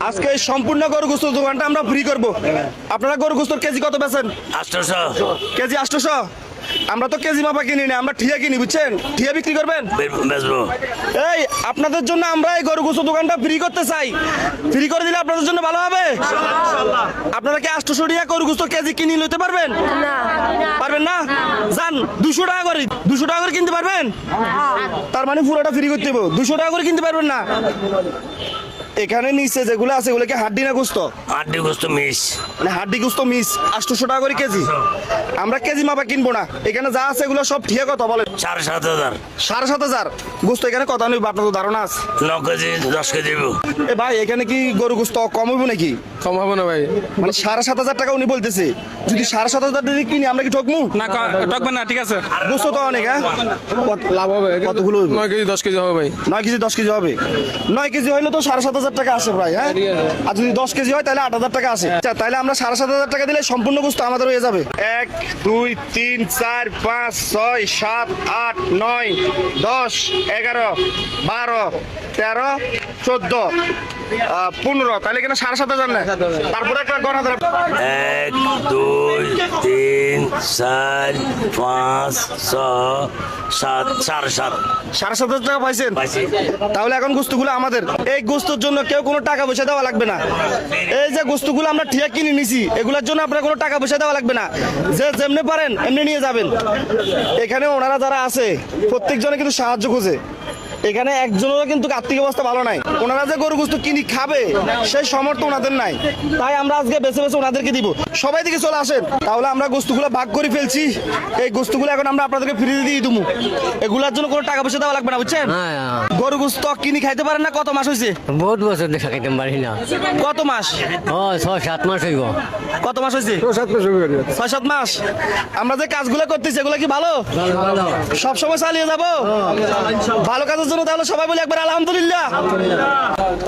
আজকে এই সম্পূর্ণ গরু গোস্তের দোকানটা আমরা ফ্রি করব। আপনারা গরু গোস্তের কেজি কত বেচেন? 800 কেজি 800। আমরা তো কেজি মাপা কিনি না, আমরা ঠিয়া কিনি, বুঝছেন? ঠিয়া বিক্রি করবেন? বেচবো। এই আপনাদের জন্য আমরা এই গরু গোস্তের দোকানটা ফ্রি করতে চাই। ফ্রি করে দিলে আপনাদের জন্য ভালো হবে। আপনারা কি 800 টাকা গরু গোস্ত কেজি কিনে নিতে পারবেন? না পারবেন না? যান 200 টাকা করে, 200 টাকা করে কিনতে পারবেন? তার মানে পুরোটা ফ্রি করতে হবে। 200 টাকা করে কিনতে পারবেন না? এখানে নিচে যেগুলো আছে এগুলো কি হাড্ডি না গোস্ত? আড্ডি গোস্ত মিস। মানে হাড্ডি গোস্ত মিস 800 টাকা করে কেজি। আমরা কেজি মাপা কিনবো না। এখানে যা আছে এগুলো সব ঠিক কথা বলেন। 7,500 7,500 গোস্ত এখানে কথা নেই, আপনার তো ধারণা আছে। 9 কেজি 10 কেজি দিব। এ ভাই এখানে কি গরু গোস্ত কম হইব নাকি? কম হবে না ভাই। মানে 7,500 টাকা উনি বলতেছে। যদি 7,500 টাকা কিনি আমরা কি ঠকমু? না টকবেন না, ঠিক আছে। গোস্ত তো অনেক, হ্যাঁ লাভ হবে। কতগুলো হইব? 9 কেজি 10 কেজি হবে ভাই। 9 কেজি 10 কেজি হবে। 9 কেজি হইলে তো 7,500 টাকা আসে প্রায়, হ্যাঁ। ঠিক আছে। আর যদি 10 কেজি হয় তাহলে 8,000 টাকা আসে। আচ্ছা, তাহলে আমরা 7,500 টাকা দিলে সম্পূর্ণ গোস্ত আমাদের হয়ে যাবে। 1 2 3 4 5 6 7 8 9 10 11 12 13 14 15। তাহলে এখানে 7,500 না? তারপরে একটা গণনা ধরে 1 2 3 4 5 6 7 7.5 7,500 টাকা পাইছেন। পাইছি। তাহলে এখন গোস্তগুলো আমাদের। এই গোস্তর জন্য কেউ কোনো টাকা পয়সা দেওয়া লাগবে না। এই যে গোস্তগুলো আমরা ঠিয়া কিনে নিছি এগুলোর জন্য আপনার কোনো টাকা পয়সা দেওয়া লাগবে না। যে যেমনি পারেন এমনি নিয়ে যাবেন। এখানে ওনারা যারা আছে প্রত্যেকজনে কিন্তু সাহায্য খোঁজে। এখানে একজনেরও কিন্তু আর্থিক অবস্থা ভালো নাই। ওনারা যে গরু গোস্ত কিনি খাবে সেই সামর্থ্য ওনাদের নাই। তাই আমরা আজকে বেছে বেছে ওনাদেরকে দিব। সবাই দিকে চলে আসেন। তাহলে আমরা গোস্তগুলো ভাগ করে ফেলছি। এই গোস্তগুলো এখন আমরা আপনাদেরকে ফ্রি দিয়ে দিব। এগুলোর জন্য কোনো টাকা পয়সা দেওয়া লাগবে না, বুঝছেন? গরু গোস্ত কিনি খাইতে পারেন না? কত মাস হয়েছে? বহুত বছর দেখা খাইতে পারি না। কত মাস? ও 6-7 মাস হইব। কত মাস হয়েছে? 6-7 মাস। আমরা যে কাজগুলো করতেছি এগুলো কি ভালো? সব সময় চালিয়ে যাবো ভালো কাজের জন্য। তাহলে সবাই বলি একবার আলহামদুলিল্লাহ।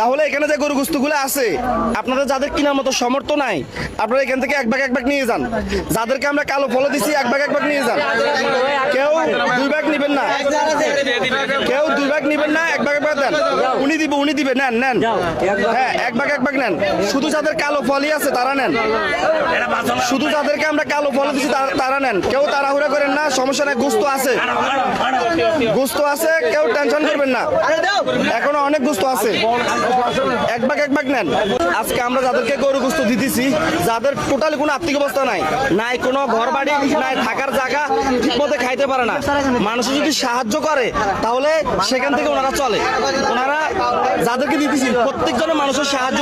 তাহলে এখানে যে গরু গোস্তগুলো আছে আপনাদের যাদের কেনার মতো সামর্থ্য নাই আপনারা এখান থেকে এক ভাগ নিয়ে যান। যাদেরকে আমরা কালো ফলো দিচ্ছি এক ভাগ নিয়ে যান। কেউ 2 ভাগ নিবেন না, কেউ 2 ভাগ নিবেন না, এক ভাগ দেন। উনি দিবে নেন নেন। হ্যাঁ এক ভাগ নেন। শুধু যাদের কালো ফলই আছে তারা নেন। শুধু যাদেরকে আমরা কালো ফল দিচ্ছি তারা নেন। কেউ তাড়াহুড়া করেন না, সমস্যা নাই। গোস্ত আছে, গোস্ত আছে, কেউ টেনশন করবেন না। এখনো অনেক গোস্ত আছে। এক ভাগ নেন। আজকে আমরা যাদেরকে গরু গোস্ত দিতেছি যাদের টোটালি কোনো আর্থিক অবস্থা নাই, নাই কোনো ঘর বাড়ি, নাই থাকার জায়গা, ঠিক মতো খাইতে পারে না, মানুষ যদি সাহায্য করে তাহলে সেখান থেকে ওনারা চলে। ওনারা যাদেরকে দিতেছি প্রত্যেকজনের মানুষের সাহায্য